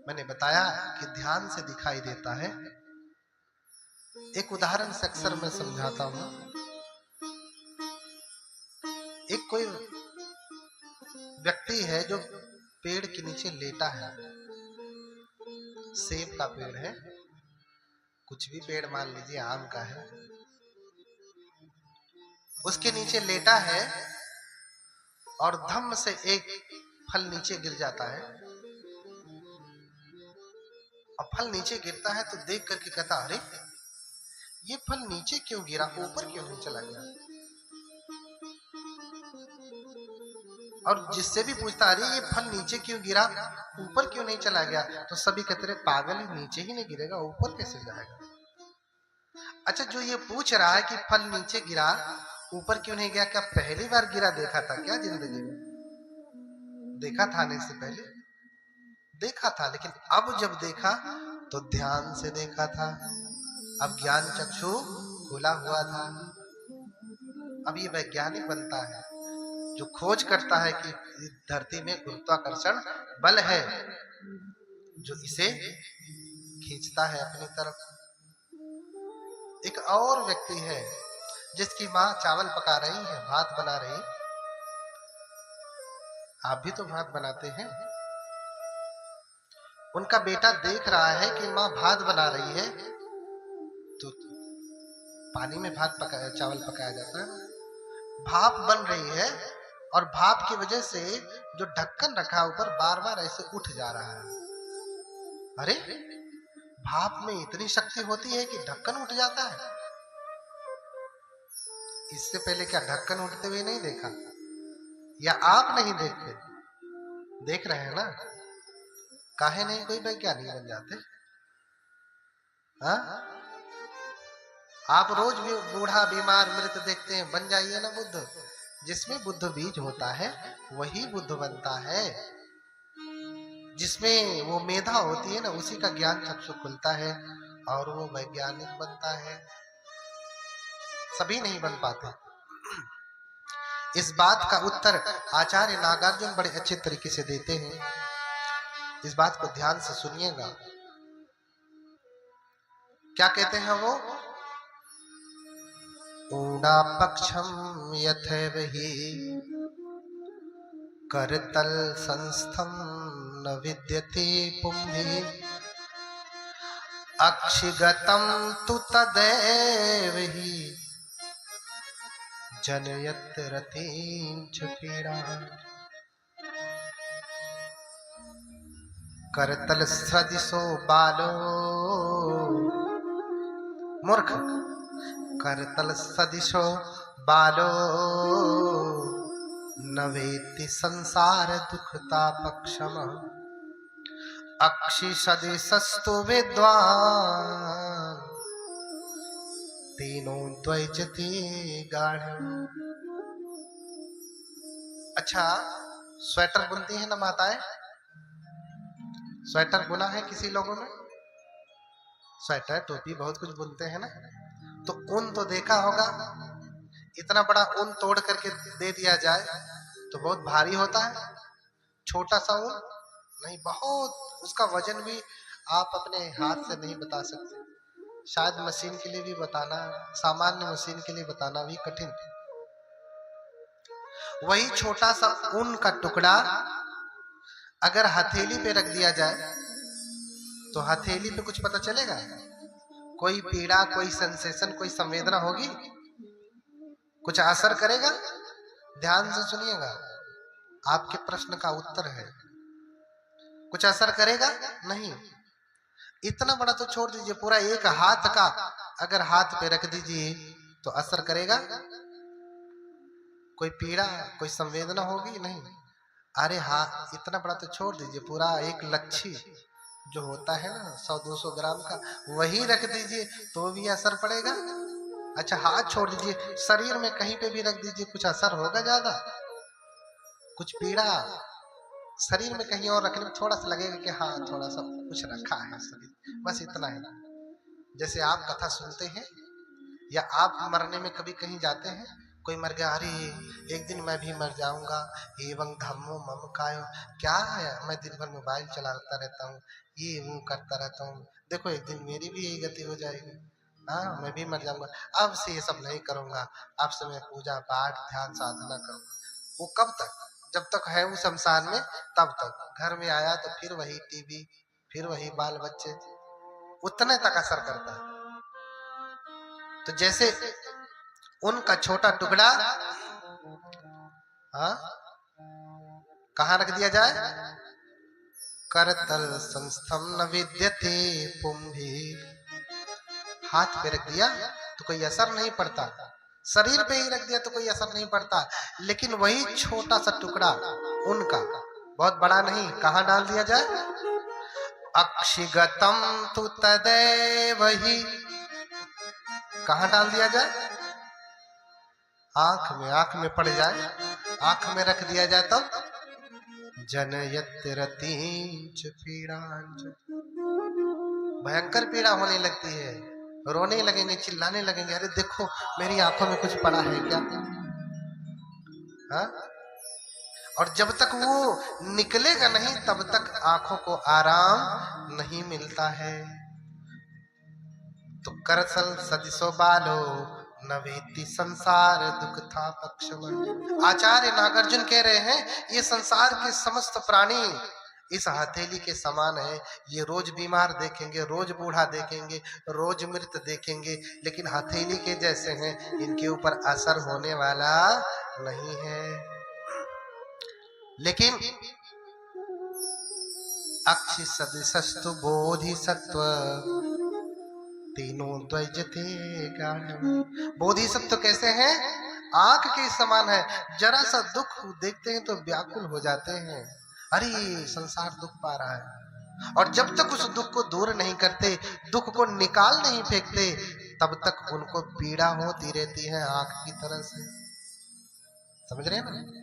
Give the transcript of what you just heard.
मैंने बताया कि ध्यान से दिखाई देता है। एक उदाहरण से अक्सर मैं समझाता हूं। एक कोई व्यक्ति है जो पेड़ के नीचे लेटा है, सेब का पेड़ है, कुछ भी पेड़ मान लीजिए, आम का है, उसके नीचे लेटा है और धम से एक फल नीचे गिर जाता है। अब फल नीचे गिरता है तो देख करके कहता, अरे ये फल नीचे क्यों गिरा, ऊपर क्यों नहीं चला गया? और जिससे भी पूछता, अरे ये फल नीचे क्यों गिरा, ऊपर क्यों नहीं चला गया, तो सभी कहते रहे, पागल है, नीचे ही नहीं गिरेगा, ऊपर कैसे जाएगा? अच्छा, जो ये पूछ रहा है कि फल नीचे गिरा, ऊपर क्यों नहीं गया, क्या पहली बार गिरा देखा था क्या जिंदगी में? देखा था नहीं, से पहले देखा था, लेकिन अब जब देखा तो ध्यान से देखा था। अब ज्ञान चक्षु खुला हुआ था। अब ये वैज्ञानिक बनता है जो खोज करता है कि धरती में गुरुत्वाकर्षण बल है जो इसे खींचता है अपनी तरफ। एक और व्यक्ति है जिसकी माँ चावल पका रही है, भात बना रही। आप भी तो भात बनाते हैं। उनका बेटा देख रहा है कि माँ भात बना रही है, तो पानी में चावल पकाया जाता है। भाप बन रही है और भाप की वजह से जो ढक्कन रखा ऊपर बार बार ऐसे उठ जा रहा है। अरे, भाप में इतनी शक्ति होती है कि ढक्कन उठ जाता है? इससे पहले क्या ढक्कन उठते हुए नहीं देखा? या आप नहीं देखते? देख रहे हैं ना? काहे नहीं कोई वैज्ञानिक बन जाते? हाँ, आप रोज भी बूढ़ा बीमार मृत देखते हैं, बन जाइए ना बुद्ध। जिसमें बुद्ध बीज होता है वही बुद्ध बनता है। जिसमें वो मेधा होती है ना, उसी का ज्ञान चक्षु खुलता है और वो वैज्ञानिक बनता है। सभी नहीं बन पाते। इस बात का उत्तर आचार्य नागार्जुन बड़े अच्छे तरीके से देते हैं। इस बात को ध्यान से सुनिएगा। क्या कहते हैं वो? ऊड़ा पक्षम यथैव हि करतल संस्थम न विद्यते पुंभि अक्षिगतम तु तदैव हि जनयत रतिं च पीड़ा। करतल सदिशो बालो, मूर्ख, करतल सदिशो बालो न वेत्ति संसार दुखतापक्षम अक्षि सदिशस्तु विद्वान् तीनों द्वैजति गाढ़। अच्छा, स्वेटर बुनती है ना माताएं? स्वेटर बुना है किसी लोगों ने? स्वेटर टोपी बहुत कुछ बुनते हैं ना। तो ऊन तो देखा होगा, इतना बड़ा ऊन तोड़ करके दे दिया जाए तो बहुत भारी होता है। छोटा सा ऊन नहीं, बहुत, उसका वजन भी आप अपने हाथ से नहीं बता सकते। शायद मशीन के लिए भी बताना, सामान्य मशीन के लिए बताना भी कठिन। वही छोटा सा ऊन का टुकड़ा अगर हथेली पे रख दिया जाए तो हथेली पे कुछ पता चलेगा? कोई पीड़ा, कोई सेंसेशन, कोई संवेदना होगी? कुछ असर करेगा? ध्यान से सुनिएगा, आपके प्रश्न का उत्तर है। कुछ असर करेगा? नहीं। इतना बड़ा तो छोड़ दीजिए, पूरा एक हाथ का अगर हाथ पे रख दीजिए तो असर करेगा? कोई पीड़ा, कोई संवेदना होगी? नहीं। अरे हाँ, इतना बड़ा तो छोड़ दीजिए, पूरा एक लच्छी जो होता है ना 100-200 ग्राम का, वही रख दीजिए तो भी असर पड़ेगा? अच्छा, हाथ छोड़ दीजिए, शरीर में कहीं पे भी रख दीजिए, कुछ असर होगा? ज्यादा कुछ पीड़ा शरीर में कहीं और रखने में थोड़ा सा लगेगा कि हाँ थोड़ा सा कुछ रखा है शरीर, बस इतना ही। जैसे आप कथा सुनते हैं या आप मरने में कभी कहीं जाते हैं कोई मर गया, अरे एक दिन मैं भी मर जाऊंगा, एवं धम्मो मम कायो, क्या है मैं दिन भर मोबाइल चलाता रहता हूँ, ये वो करता रहता हूँ, देखो एक दिन मेरी भी यही गति हो जाएगी, हाँ मैं भी मर जाऊंगा, अब से ये सब नहीं करूंगा, अब से मैं पूजा पाठ ध्यान साधना करूंगा। वो कब तक? जब तक है वो शमशान में तब तक। घर में आया तो फिर वही टीवी, फिर वही बाल बच्चे, उतने तक असर करता है। तो जैसे उनका छोटा टुकड़ा, हाँ, कहाँ रख दिया जाए? करतल संस्थम न विद्यते पुंभी, हाथ पे रख दिया तो कोई असर नहीं पड़ता, शरीर पे ही रख दिया तो कोई असर नहीं पड़ता, लेकिन वही छोटा सा टुकड़ा उनका, बहुत बड़ा नहीं, कहाँ डाल दिया जाए? अक्षिगतम तु तदैव ही, कहाँ डाल दिया जाए? आंख में पड़ जाए, आंख में रख दिया जाए तब जनयत रतींच पीड़ांच, भयंकर पीड़ा होने लगती है, रोने लगेंगे, चिल्लाने लगेंगे, अरे देखो मेरी आंखों में कुछ पड़ा है क्या? हा? और जब तक वो निकलेगा नहीं तब तक आंखों को आराम नहीं मिलता है। तो करसल सदिशो बालो नवेति संसार दुख था पक्षवन। आचार्य नागार्जुन कह रहे हैं ये संसार के समस्त प्राणी इस हथेली के समान है, ये रोज बीमार देखेंगे, रोज बूढ़ा देखेंगे, रोज मृत देखेंगे, लेकिन हथेली के जैसे हैं, इनके ऊपर असर होने वाला नहीं है। लेकिन अक्षि सदृशस्तु बोधिसत्व तीनों द्वैजते गाढ़। बोधिसत्व कैसे हैं? आंख के समान है, जरा सा दुख देखते हैं तो व्याकुल हो जाते हैं, अरे संसार दुख पा रहा है, और जब तक उस दुख को दूर नहीं करते, दुख को निकाल नहीं फेंकते, तब तक उनको पीड़ा होती रहती है आंख की तरह से। समझ रहे हैं ना?